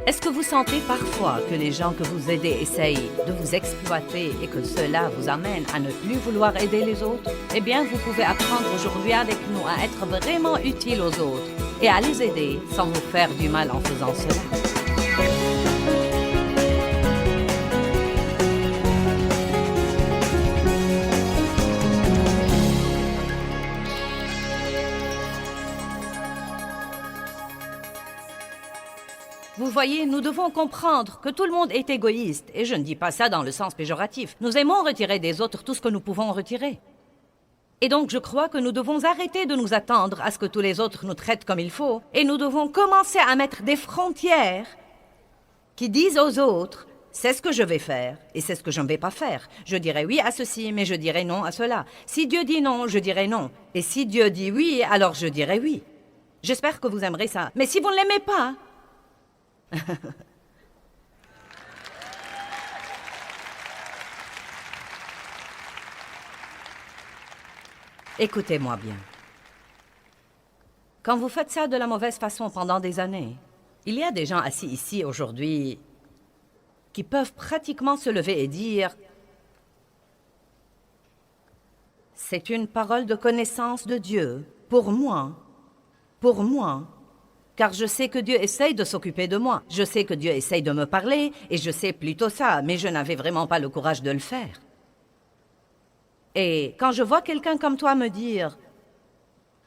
Est-ce que vous sentez parfois que les gens que vous aidez essayent de vous exploiter et que cela vous amène à ne plus vouloir aider les autres? Eh bien, vous pouvez apprendre aujourd'hui avec nous à être vraiment utile aux autres et à les aider sans vous faire du mal en faisant cela. Vous voyez, nous devons comprendre que tout le monde est égoïste, et je ne dis pas ça dans le sens péjoratif. Nous aimons retirer des autres tout ce que nous pouvons retirer. Et donc je crois que nous devons arrêter de nous attendre à ce que tous les autres nous traitent comme il faut, et nous devons commencer à mettre des frontières qui disent aux autres, c'est ce que je vais faire, et c'est ce que je ne vais pas faire. Je dirai oui à ceci, mais je dirai non à cela. Si Dieu dit non, je dirai non. Et si Dieu dit oui, alors je dirai oui. J'espère que vous aimerez ça. Mais si vous ne l'aimez pas... Écoutez-moi bien. Quand vous faites ça de la mauvaise façon pendant des années, il y a des gens assis ici aujourd'hui qui peuvent pratiquement se lever et dire « C'est une parole de connaissance de Dieu pour moi, car je sais que Dieu essaye de s'occuper de moi. Je sais que Dieu essaye de me parler, et je sais plutôt ça, mais je n'avais vraiment pas le courage de le faire. » Et quand je vois quelqu'un comme toi me dire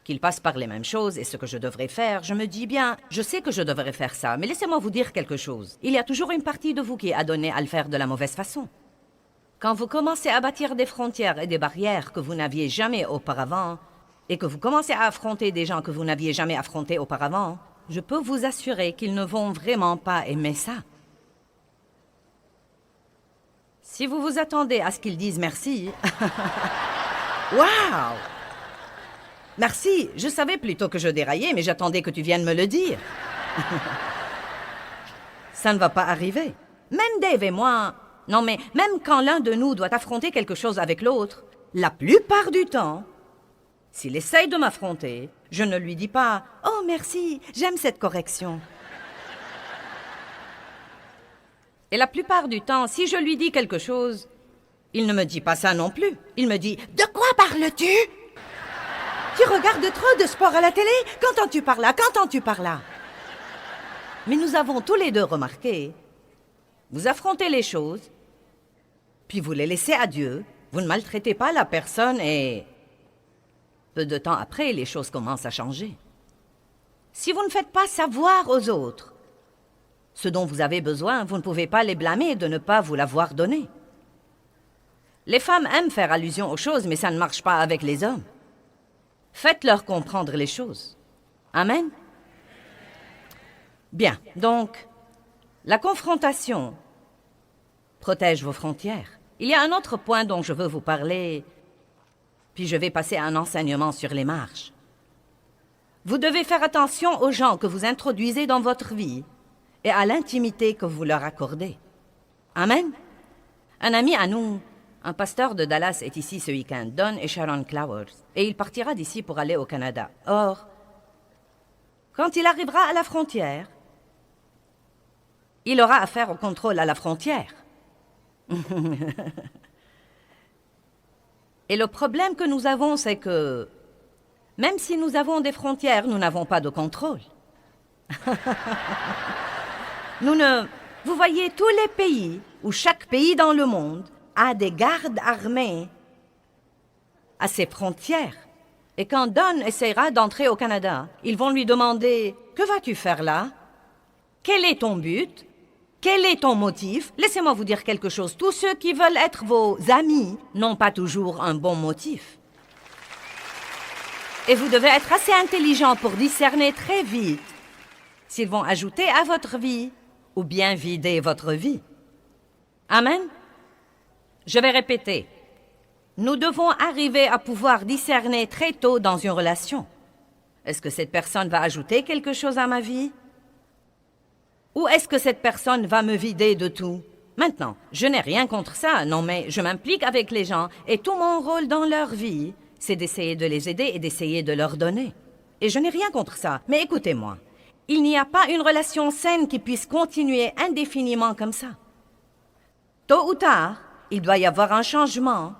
qu'il passe par les mêmes choses et ce que je devrais faire, je me dis bien, je sais que je devrais faire ça, mais laissez-moi vous dire quelque chose. Il y a toujours une partie de vous qui est adonnée à le faire de la mauvaise façon. Quand vous commencez à bâtir des frontières et des barrières que vous n'aviez jamais auparavant, et que vous commencez à affronter des gens que vous n'aviez jamais affrontés auparavant, je peux vous assurer qu'ils ne vont vraiment pas aimer ça. Si vous vous attendez à ce qu'ils disent merci... Wow! Merci, je savais plutôt que je déraillais, mais j'attendais que tu viennes me le dire. Ça ne va pas arriver. Même Dave et moi... Non, mais même quand l'un de nous doit affronter quelque chose avec l'autre, la plupart du temps, s'il essaye de m'affronter, je ne lui dis pas « Oh, merci, j'aime cette correction ». Et la plupart du temps, si je lui dis quelque chose, il ne me dit pas ça non plus. Il me dit « De quoi parles-tu ? Tu regardes trop de sport à la télé ? Qu'entends-tu par là ? Qu'entends-tu par là ?» Mais nous avons tous les deux remarqué, vous affrontez les choses, puis vous les laissez à Dieu, vous ne maltraitez pas la personne et... peu de temps après, les choses commencent à changer. Si vous ne faites pas savoir aux autres ce dont vous avez besoin, vous ne pouvez pas les blâmer de ne pas vous l'avoir donné. Les femmes aiment faire allusion aux choses, mais ça ne marche pas avec les hommes. Faites-leur comprendre les choses. Amen? Bien, donc, la confrontation protège vos frontières. Il y a un autre point dont je veux vous parler, puis je vais passer à un enseignement sur les marches. Vous devez faire attention aux gens que vous introduisez dans votre vie et à l'intimité que vous leur accordez. Amen? Un ami à nous, un pasteur de Dallas, est ici ce week-end, Don et Sharon Clowers, et il partira d'ici pour aller au Canada. Or, quand il arrivera à la frontière, il aura affaire au contrôle à la frontière. Et le problème que nous avons, c'est que même si nous avons des frontières, nous n'avons pas de contrôle. Vous voyez, tous les pays, ou chaque pays dans le monde, a des gardes armés à ses frontières. Et quand Don essaiera d'entrer au Canada, ils vont lui demander « Que vas-tu faire là? Quel est ton but? Quel est ton motif? » Laissez-moi vous dire quelque chose. Tous ceux qui veulent être vos amis n'ont pas toujours un bon motif. Et vous devez être assez intelligent pour discerner très vite s'ils vont ajouter à votre vie ou bien vider votre vie. Amen? Je vais répéter. Nous devons arriver à pouvoir discerner très tôt dans une relation. Est-ce que cette personne va ajouter quelque chose à ma vie? Ou est-ce que cette personne va me vider de tout? Maintenant, je n'ai rien contre ça, non, mais je m'implique avec les gens et tout mon rôle dans leur vie, c'est d'essayer de les aider et d'essayer de leur donner. Et je n'ai rien contre ça, mais écoutez-moi. Il n'y a pas une relation saine qui puisse continuer indéfiniment comme ça. Tôt ou tard, il doit y avoir un changement.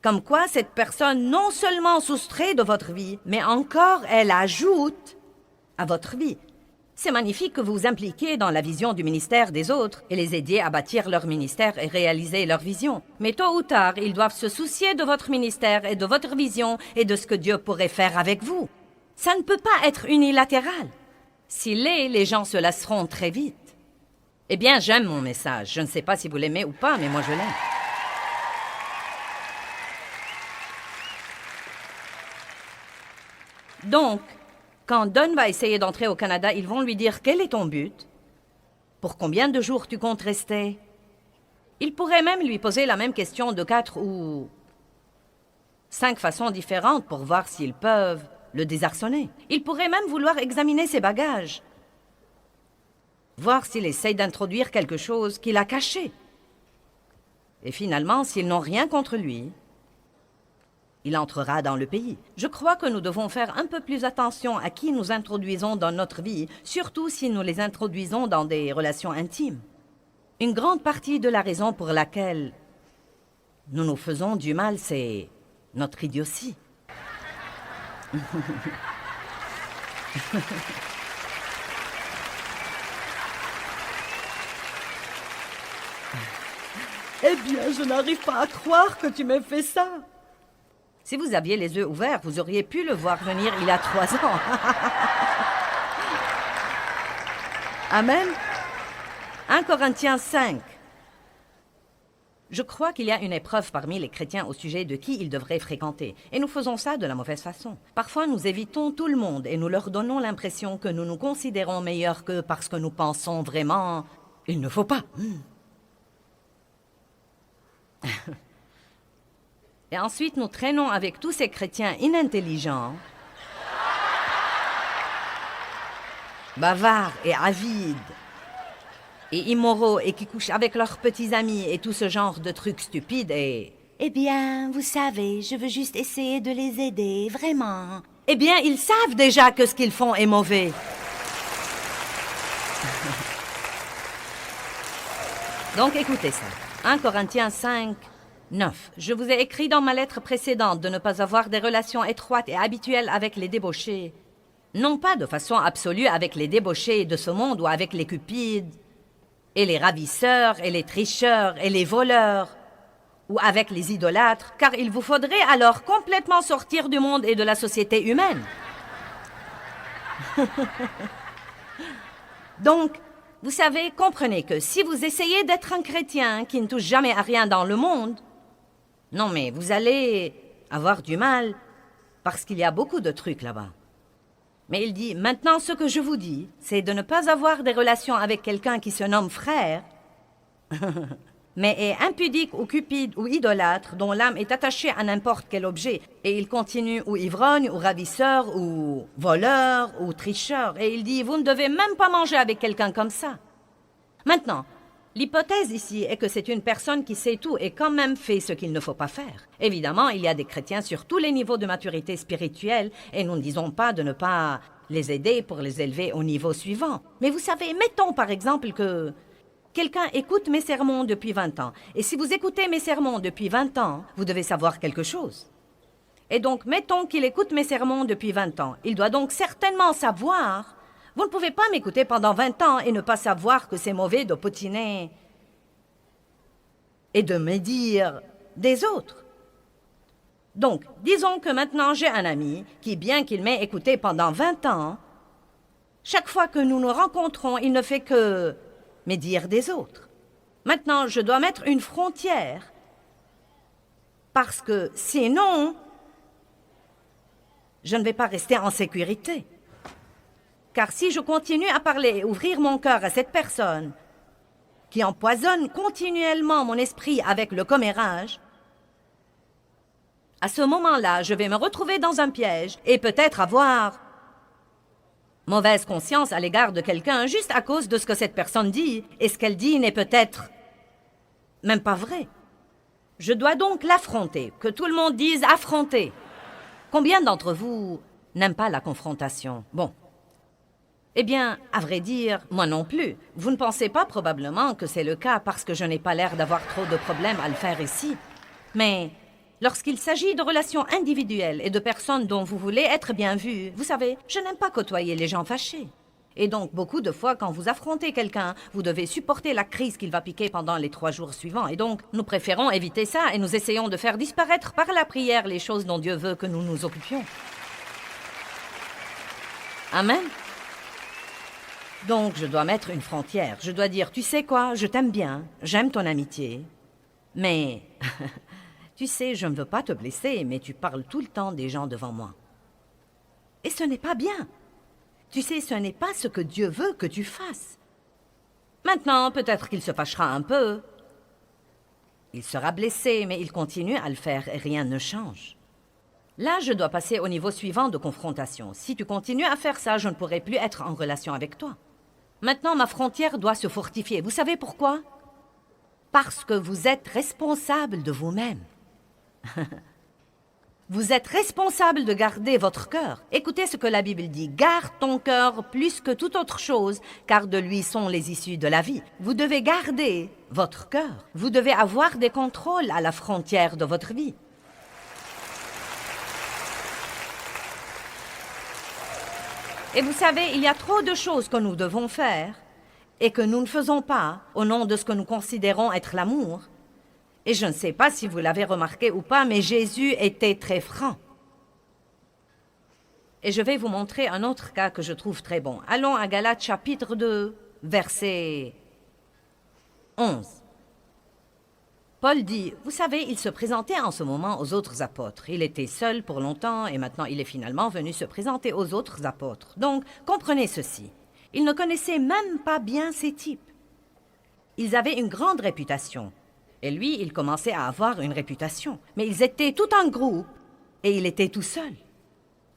Comme quoi cette personne non seulement soustrait de votre vie, mais encore elle ajoute à votre vie. C'est magnifique que vous vous impliquiez dans la vision du ministère des autres et les aidiez à bâtir leur ministère et réaliser leur vision. Mais tôt ou tard, ils doivent se soucier de votre ministère et de votre vision et de ce que Dieu pourrait faire avec vous. Ça ne peut pas être unilatéral. S'il l'est, les gens se lasseront très vite. Eh bien, j'aime mon message. Je ne sais pas si vous l'aimez ou pas, mais moi je l'aime. Donc, quand Don va essayer d'entrer au Canada, ils vont lui dire « Quel est ton but? Pour combien de jours tu comptes rester ?» Ils pourraient même lui poser la même question de 4 ou 5 façons différentes pour voir s'ils peuvent le désarçonner. Ils pourraient même vouloir examiner ses bagages, voir s'il essaye d'introduire quelque chose qu'il a caché. Et finalement, s'ils n'ont rien contre lui, il entrera dans le pays. Je crois que nous devons faire un peu plus attention à qui nous introduisons dans notre vie, surtout si nous les introduisons dans des relations intimes. Une grande partie de la raison pour laquelle nous nous faisons du mal, c'est notre idiotie. Eh bien, je n'arrive pas à croire que tu m'aies fait ça. Si vous aviez les yeux ouverts, vous auriez pu le voir venir il y a 3 ans. Amen. 1 Corinthiens 5. Je crois qu'il y a une épreuve parmi les chrétiens au sujet de qui ils devraient fréquenter. Et nous faisons ça de la mauvaise façon. Parfois, nous évitons tout le monde et nous leur donnons l'impression que nous nous considérons meilleurs qu'eux parce que nous pensons vraiment « il ne faut pas ». Et ensuite, nous traînons avec tous ces chrétiens inintelligents, bavards et avides, et immoraux, et qui couchent avec leurs petits amis, et tout ce genre de trucs stupides, et... Eh bien, vous savez, je veux juste essayer de les aider, vraiment. Eh bien, ils savent déjà que ce qu'ils font est mauvais. Donc, écoutez ça. 1 Corinthiens 5, 9. Je vous ai écrit dans ma lettre précédente de ne pas avoir des relations étroites et habituelles avec les débauchés. Non pas de façon absolue avec les débauchés de ce monde ou avec les cupides, et les ravisseurs, et les tricheurs, et les voleurs, ou avec les idolâtres, car il vous faudrait alors complètement sortir du monde et de la société humaine. Donc, vous savez, comprenez que si vous essayez d'être un chrétien qui ne touche jamais à rien dans le monde, non mais vous allez avoir du mal parce qu'il y a beaucoup de trucs là-bas. Mais il dit, maintenant ce que je vous dis, c'est de ne pas avoir des relations avec quelqu'un qui se nomme frère, mais est impudique ou cupide ou idolâtre, dont l'âme est attachée à n'importe quel objet, et il continue ou ivrogne, ou ravisseur, ou voleur, ou tricheur. Et il dit, vous ne devez même pas manger avec quelqu'un comme ça. Maintenant, l'hypothèse ici est que c'est une personne qui sait tout et quand même fait ce qu'il ne faut pas faire. Évidemment, il y a des chrétiens sur tous les niveaux de maturité spirituelle, et nous ne disons pas de ne pas les aider pour les élever au niveau suivant. Mais vous savez, mettons par exemple que quelqu'un écoute mes sermons depuis 20 ans. Et si vous écoutez mes sermons depuis 20 ans, vous devez savoir quelque chose. Et donc, mettons qu'il écoute mes sermons depuis 20 ans. Il doit donc certainement savoir... Vous ne pouvez pas m'écouter pendant 20 ans et ne pas savoir que c'est mauvais de potiner et de médire des autres. Donc, disons que maintenant j'ai un ami qui, bien qu'il m'ait écouté pendant 20 ans, chaque fois que nous nous rencontrons, il ne fait que médire des autres. Maintenant, je dois mettre une frontière, parce que sinon, je ne vais pas rester en sécurité. Car si je continue à parler et ouvrir mon cœur à cette personne qui empoisonne continuellement mon esprit avec le commérage, à ce moment-là, je vais me retrouver dans un piège et peut-être avoir mauvaise conscience à l'égard de quelqu'un juste à cause de ce que cette personne dit, et ce qu'elle dit n'est peut-être même pas vrai. Je dois donc l'affronter, que tout le monde dise affronter. Combien d'entre vous n'aiment pas la confrontation? Bon. Eh bien, à vrai dire, moi non plus. Vous ne pensez pas probablement que c'est le cas parce que je n'ai pas l'air d'avoir trop de problèmes à le faire ici. Mais lorsqu'il s'agit de relations individuelles et de personnes dont vous voulez être bien vues, vous savez, je n'aime pas côtoyer les gens fâchés. Et donc, beaucoup de fois, quand vous affrontez quelqu'un, vous devez supporter la crise qu'il va piquer pendant les 3 jours suivants. Et donc, nous préférons éviter ça et nous essayons de faire disparaître par la prière les choses dont Dieu veut que nous nous occupions. Amen. Donc, je dois mettre une frontière. Je dois dire, tu sais quoi, je t'aime bien, j'aime ton amitié, mais, tu sais, je ne veux pas te blesser, mais tu parles tout le temps des gens devant moi. Et ce n'est pas bien. Tu sais, ce n'est pas ce que Dieu veut que tu fasses. Maintenant, peut-être qu'il se fâchera un peu. Il sera blessé, mais il continue à le faire et rien ne change. Là, je dois passer au niveau suivant de confrontation. Si tu continues à faire ça, je ne pourrai plus être en relation avec toi. Maintenant, ma frontière doit se fortifier. Vous savez pourquoi? Parce que vous êtes responsable de vous-même. Vous êtes responsable de garder votre cœur. Écoutez ce que la Bible dit. Garde ton cœur plus que toute autre chose, car de lui sont les issues de la vie. Vous devez garder votre cœur. Vous devez avoir des contrôles à la frontière de votre vie. Et vous savez, il y a trop de choses que nous devons faire et que nous ne faisons pas au nom de ce que nous considérons être l'amour. Et je ne sais pas si vous l'avez remarqué ou pas, mais Jésus était très franc. Et je vais vous montrer un autre cas que je trouve très bon. Allons à Galates chapitre 2, verset 11. Paul dit, vous savez, il se présentait en ce moment aux autres apôtres. Il était seul pour longtemps et maintenant il est finalement venu se présenter aux autres apôtres. Donc, comprenez ceci. Il ne connaissait même pas bien ces types. Ils avaient une grande réputation. Et lui, il commençait à avoir une réputation. Mais ils étaient tout un groupe et il était tout seul.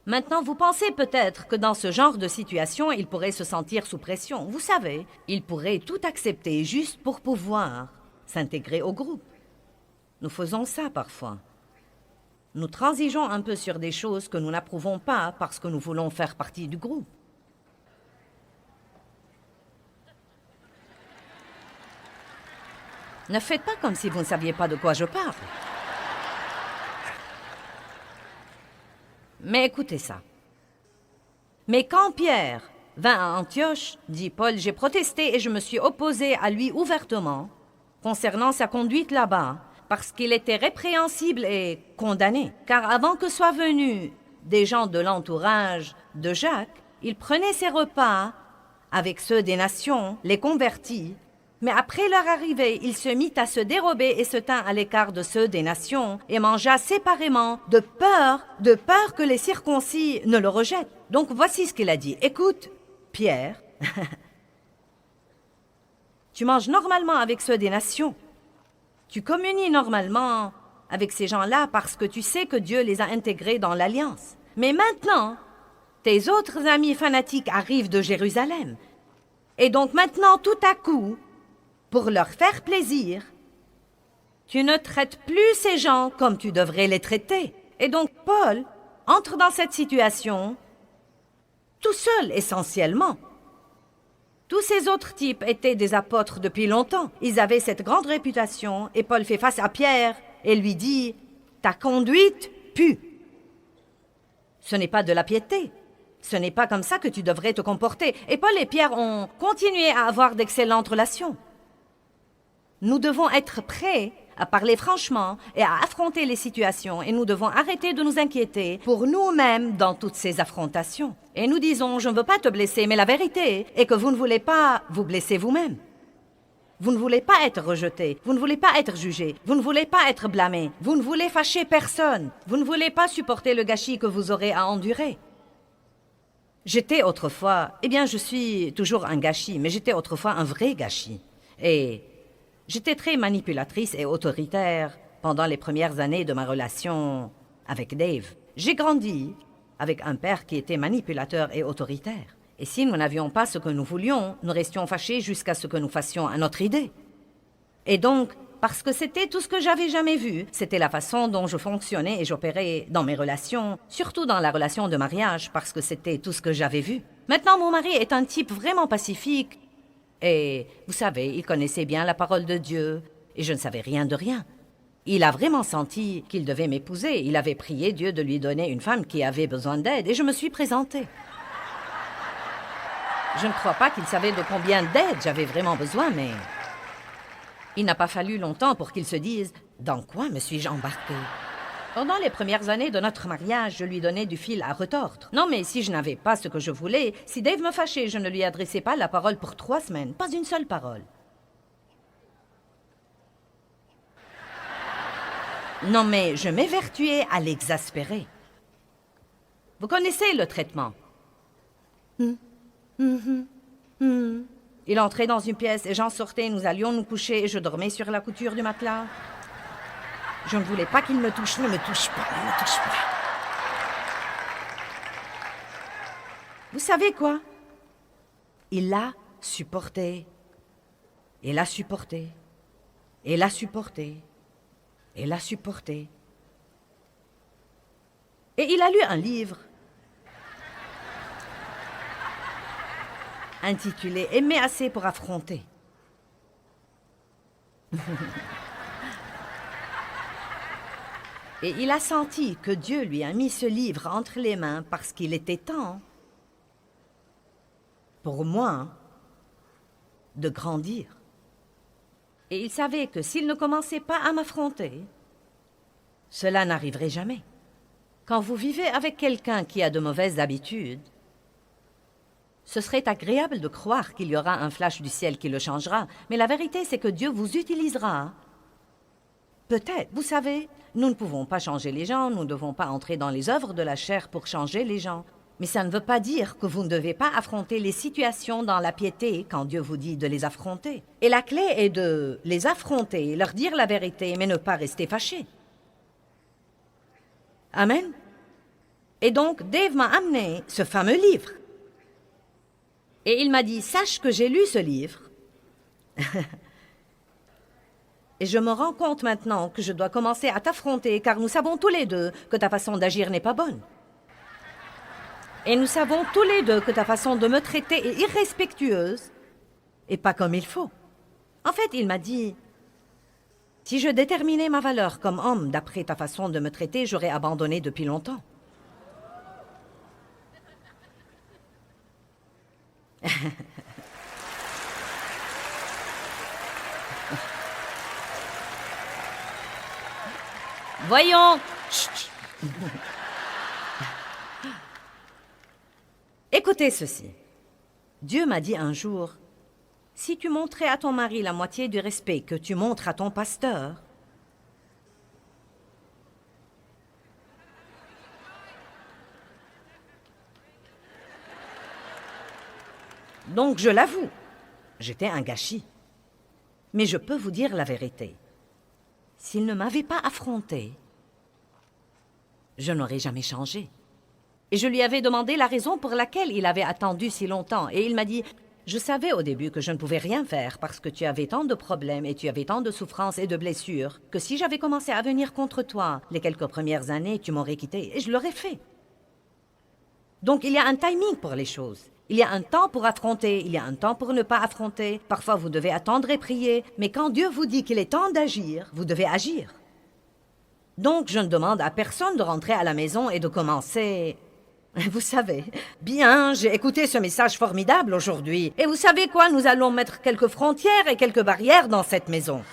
Maintenant, vous pensez peut-être que dans ce genre de situation, il pourrait se sentir sous pression. Vous savez, il pourrait tout accepter juste pour pouvoir s'intégrer au groupe. Nous faisons ça parfois. Nous transigeons un peu sur des choses que nous n'approuvons pas parce que nous voulons faire partie du groupe. Ne faites pas comme si vous ne saviez pas de quoi je parle. Mais écoutez ça. Mais quand Pierre vint à Antioche, dit Paul, j'ai protesté et je me suis opposé à lui ouvertement concernant sa conduite là-bas, parce qu'il était répréhensible et condamné. Car avant que soient venus des gens de l'entourage de Jacques, il prenait ses repas avec ceux des nations, les convertis, mais après leur arrivée, il se mit à se dérober et se tint à l'écart de ceux des nations et mangea séparément de peur que les circoncis ne le rejettent. Donc voici ce qu'il a dit. Écoute, Pierre, tu manges normalement avec ceux des nations. Tu communies normalement avec ces gens-là parce que tu sais que Dieu les a intégrés dans l'Alliance. Mais maintenant, tes autres amis fanatiques arrivent de Jérusalem. Et donc maintenant, tout à coup, pour leur faire plaisir, tu ne traites plus ces gens comme tu devrais les traiter. Et donc Paul entre dans cette situation tout seul essentiellement. Tous ces autres types étaient des apôtres depuis longtemps. Ils avaient cette grande réputation et Paul fait face à Pierre et lui dit « Ta conduite pue. Ce n'est pas de la piété. Ce n'est pas comme ça que tu devrais te comporter. » Et Paul et Pierre ont continué à avoir d'excellentes relations. Nous devons être prêts à parler franchement et à affronter les situations et nous devons arrêter de nous inquiéter pour nous-mêmes dans toutes ces affrontations. Et nous disons, je ne veux pas te blesser, mais la vérité est que vous ne voulez pas vous blesser vous-même. Vous ne voulez pas être rejeté, vous ne voulez pas être jugé, vous ne voulez pas être blâmé, vous ne voulez fâcher personne, vous ne voulez pas supporter le gâchis que vous aurez à endurer. J'étais autrefois, je suis toujours un gâchis, mais j'étais autrefois un vrai gâchis. Et j'étais très manipulatrice et autoritaire pendant les premières années de ma relation avec Dave. J'ai grandi avec un père qui était manipulateur et autoritaire. Et si nous n'avions pas ce que nous voulions, nous restions fâchés jusqu'à ce que nous fassions à notre idée. Et donc, parce que c'était tout ce que j'avais jamais vu, c'était la façon dont je fonctionnais et j'opérais dans mes relations, surtout dans la relation de mariage, parce que c'était tout ce que j'avais vu. Maintenant, mon mari est un type vraiment pacifique. Et, vous savez, il connaissait bien la parole de Dieu. Et je ne savais rien de rien. Il a vraiment senti qu'il devait m'épouser. Il avait prié Dieu de lui donner une femme qui avait besoin d'aide. Et je me suis présentée. Je ne crois pas qu'il savait de combien d'aide j'avais vraiment besoin, mais... Il n'a pas fallu longtemps pour qu'il se dise « Dans quoi me suis-je embarquée ?» Pendant les premières années de notre mariage, je lui donnais du fil à retordre. Non, mais si je n'avais pas ce que je voulais, si Dave me fâchait, je ne lui adressais pas la parole pour 3 semaines. Pas une seule parole. Non, mais je m'évertuais à l'exaspérer. Vous connaissez le traitement. Il entrait dans une pièce et j'en sortais, nous allions nous coucher et je dormais sur la couture du matelas. Je ne voulais pas qu'il me touche. Ne me touche pas, ne me touche pas. Vous savez quoi? Il l'a supporté. Et l'a supporté. Et l'a supporté. Et l'a supporté. Et il a lu un livre intitulé « Aimer assez pour affronter ». Et il a senti que Dieu lui a mis ce livre entre les mains parce qu'il était temps, pour moi, de grandir. Et il savait que s'il ne commençait pas à m'affronter, cela n'arriverait jamais. Quand vous vivez avec quelqu'un qui a de mauvaises habitudes, ce serait agréable de croire qu'il y aura un flash du ciel qui le changera, mais la vérité, c'est que Dieu vous utilisera. Peut-être, vous savez, nous ne pouvons pas changer les gens, nous ne devons pas entrer dans les œuvres de la chair pour changer les gens. Mais ça ne veut pas dire que vous ne devez pas affronter les situations dans la piété quand Dieu vous dit de les affronter. Et la clé est de les affronter, leur dire la vérité, mais ne pas rester fâché. Amen. Et donc, Dave m'a amené ce fameux livre. Et il m'a dit, sache que j'ai lu ce livre. Et je me rends compte maintenant que je dois commencer à t'affronter, car nous savons tous les deux que ta façon d'agir n'est pas bonne. Et nous savons tous les deux que ta façon de me traiter est irrespectueuse et pas comme il faut. En fait, il m'a dit, si je déterminais ma valeur comme homme d'après ta façon de me traiter, j'aurais abandonné depuis longtemps. Voyons. Chut. Écoutez ceci. Dieu m'a dit un jour, si tu montrais à ton mari la moitié du respect que tu montres à ton pasteur, donc je l'avoue, j'étais un gâchis. Mais je peux vous dire la vérité. S'il ne m'avait pas affronté, je n'aurais jamais changé. Et je lui avais demandé la raison pour laquelle il avait attendu si longtemps. Et il m'a dit, je savais au début que je ne pouvais rien faire parce que tu avais tant de problèmes et tu avais tant de souffrances et de blessures que si j'avais commencé à venir contre toi les quelques premières années, tu m'aurais quitté. Et je l'aurais fait. Donc il y a un timing pour les choses. Il y a un temps pour affronter, il y a un temps pour ne pas affronter. Parfois, vous devez attendre et prier. Mais quand Dieu vous dit qu'il est temps d'agir, vous devez agir. Donc, je ne demande à personne de rentrer à la maison et de commencer... Vous savez, bien, j'ai écouté ce message formidable aujourd'hui. Et vous savez quoi? Nous allons mettre quelques frontières et quelques barrières dans cette maison.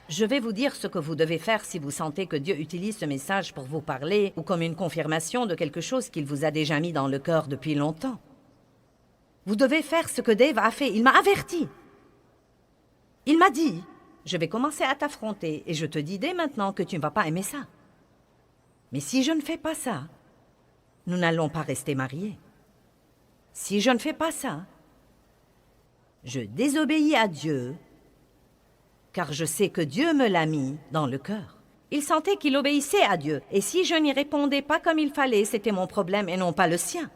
Je vais vous dire ce que vous devez faire si vous sentez que Dieu utilise ce message pour vous parler ou comme une confirmation de quelque chose qu'il vous a déjà mis dans le cœur depuis longtemps. Vous devez faire ce que Dave a fait. Il m'a averti. Il m'a dit, je vais commencer à t'affronter et je te dis dès maintenant que tu ne vas pas aimer ça. Mais si je ne fais pas ça, nous n'allons pas rester mariés. Si je ne fais pas ça, je désobéis à Dieu, car je sais que Dieu me l'a mis dans le cœur. Il sentait qu'il obéissait à Dieu, et si je n'y répondais pas comme il fallait, c'était mon problème et non pas le sien.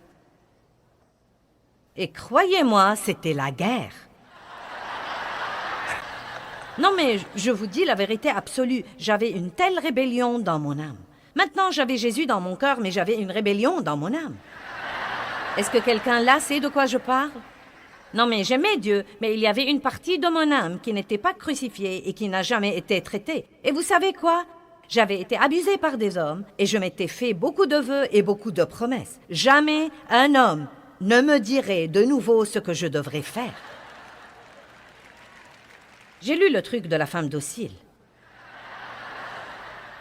Et croyez-moi, c'était la guerre. Non, mais je vous dis la vérité absolue. J'avais une telle rébellion dans mon âme. Maintenant, j'avais Jésus dans mon cœur, mais j'avais une rébellion dans mon âme. Est-ce que quelqu'un là sait de quoi je parle? Non, mais j'aimais Dieu, mais il y avait une partie de mon âme qui n'était pas crucifiée et qui n'a jamais été traitée. Et vous savez quoi? J'avais été abusée par des hommes et je m'étais fait beaucoup de vœux et beaucoup de promesses. Jamais un homme ne me dirait de nouveau ce que je devrais faire. J'ai lu le truc de la femme docile.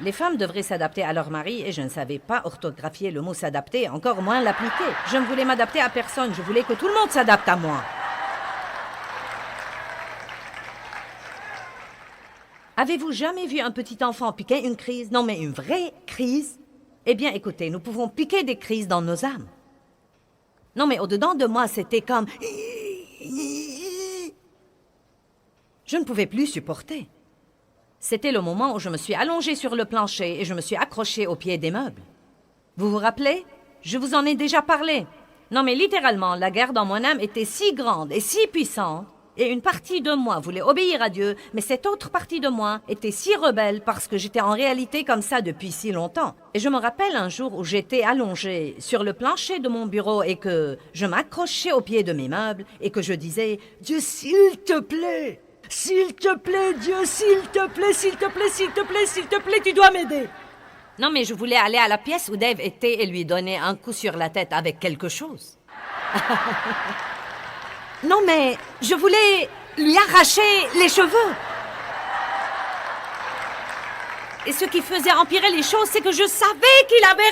Les femmes devraient s'adapter à leur mari et je ne savais pas orthographier le mot s'adapter, encore moins l'appliquer. Je ne voulais m'adapter à personne, je voulais que tout le monde s'adapte à moi. Avez-vous jamais vu un petit enfant piquer une crise? Non, mais une vraie crise? Eh bien, écoutez, nous pouvons piquer des crises dans nos âmes. Non, mais au-dedans de moi, c'était comme... Je ne pouvais plus supporter. C'était le moment où je me suis allongée sur le plancher et je me suis accrochée au pied des meubles. Vous vous rappelez? Je vous en ai déjà parlé. Non, mais littéralement, la guerre dans mon âme était si grande et si puissante, et une partie de moi voulait obéir à Dieu, mais cette autre partie de moi était si rebelle parce que j'étais en réalité comme ça depuis si longtemps. Et je me rappelle un jour où j'étais allongée sur le plancher de mon bureau et que je m'accrochais au pied de mes meubles et que je disais « Dieu, s'il te plaît! S'il te plaît, Dieu, s'il te plaît, s'il te plaît, s'il te plaît, s'il te plaît, tu dois m'aider. » Non, mais je voulais aller à la pièce où Dave était et lui donner un coup sur la tête avec quelque chose. Non, mais je voulais lui arracher les cheveux. Et ce qui faisait empirer les choses, c'est que je savais qu'il avait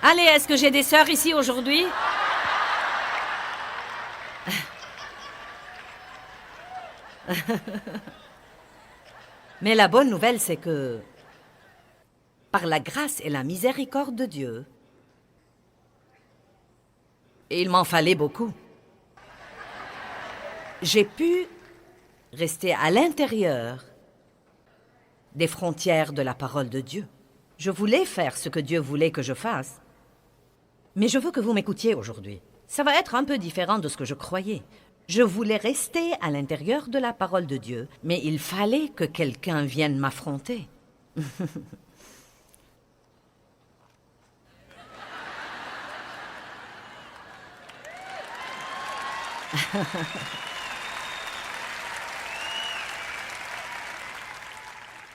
Allez, est-ce que j'ai des sœurs ici aujourd'hui? Mais la bonne nouvelle, c'est que, par la grâce et la miséricorde de Dieu, et il m'en fallait beaucoup, j'ai pu rester à l'intérieur des frontières de la parole de Dieu. Je voulais faire ce que Dieu voulait que je fasse. Mais je veux que vous m'écoutiez aujourd'hui. Ça va être un peu différent de ce que je croyais. Je voulais rester à l'intérieur de la parole de Dieu, mais il fallait que quelqu'un vienne m'affronter.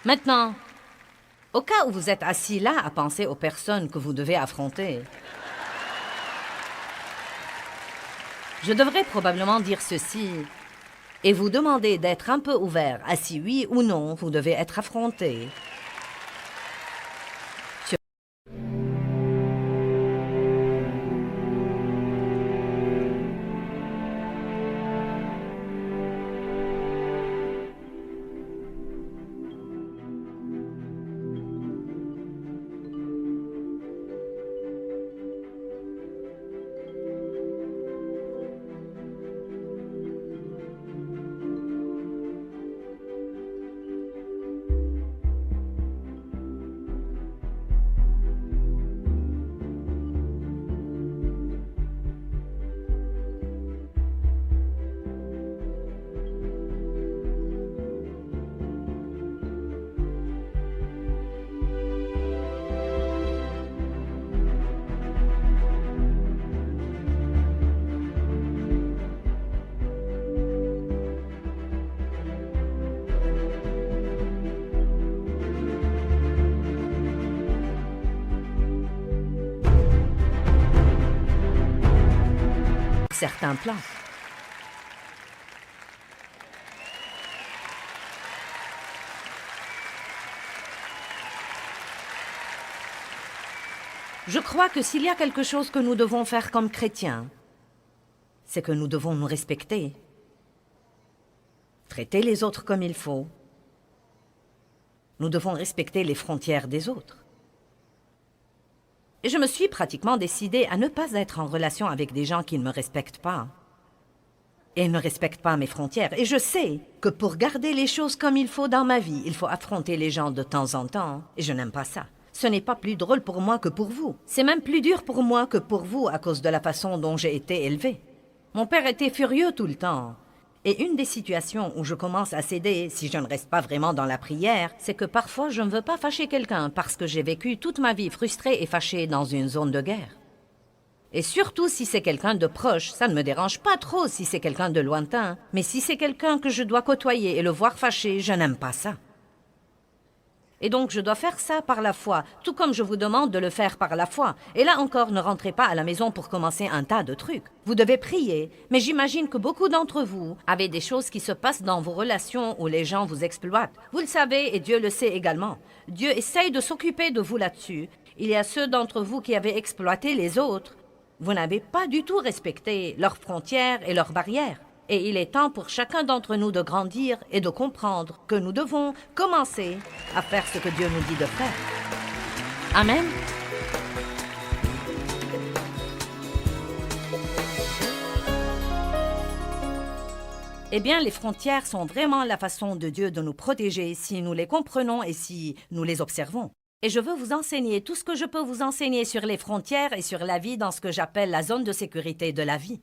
Maintenant, au cas où vous êtes assis là à penser aux personnes que vous devez affronter, je devrais probablement dire ceci et vous demander d'être un peu ouvert à si oui ou non vous devez être affronté. certains plans. Je crois que s'il y a quelque chose que nous devons faire comme chrétiens, c'est que nous devons nous respecter, traiter les autres comme il faut. Nous devons respecter les frontières des autres. Et je me suis pratiquement décidée à ne pas être en relation avec des gens qui ne me respectent pas et ne respectent pas mes frontières. Et je sais que pour garder les choses comme il faut dans ma vie, il faut affronter les gens de temps en temps, et je n'aime pas ça. Ce n'est pas plus drôle pour moi que pour vous. C'est même plus dur pour moi que pour vous à cause de la façon dont j'ai été élevée. Mon père était furieux tout le temps. Et une des situations où je commence à céder si je ne reste pas vraiment dans la prière, c'est que parfois je ne veux pas fâcher quelqu'un parce que j'ai vécu toute ma vie frustrée et fâchée dans une zone de guerre. Et surtout si c'est quelqu'un de proche, ça ne me dérange pas trop si c'est quelqu'un de lointain, mais si c'est quelqu'un que je dois côtoyer et le voir fâché, je n'aime pas ça. Et donc je dois faire ça par la foi, tout comme je vous demande de le faire par la foi. Et là encore, ne rentrez pas à la maison pour commencer un tas de trucs. Vous devez prier, mais j'imagine que beaucoup d'entre vous avez des choses qui se passent dans vos relations où les gens vous exploitent. Vous le savez et Dieu le sait également. Dieu essaye de s'occuper de vous là-dessus. Il y a ceux d'entre vous qui avaient exploité les autres. Vous n'avez pas du tout respecté leurs frontières et leurs barrières. Et il est temps pour chacun d'entre nous de grandir et de comprendre que nous devons commencer à faire ce que Dieu nous dit de faire. Amen. Eh bien, les frontières sont vraiment la façon de Dieu de nous protéger si nous les comprenons et si nous les observons. Et je veux vous enseigner tout ce que je peux vous enseigner sur les frontières et sur la vie dans ce que j'appelle la zone de sécurité de la vie.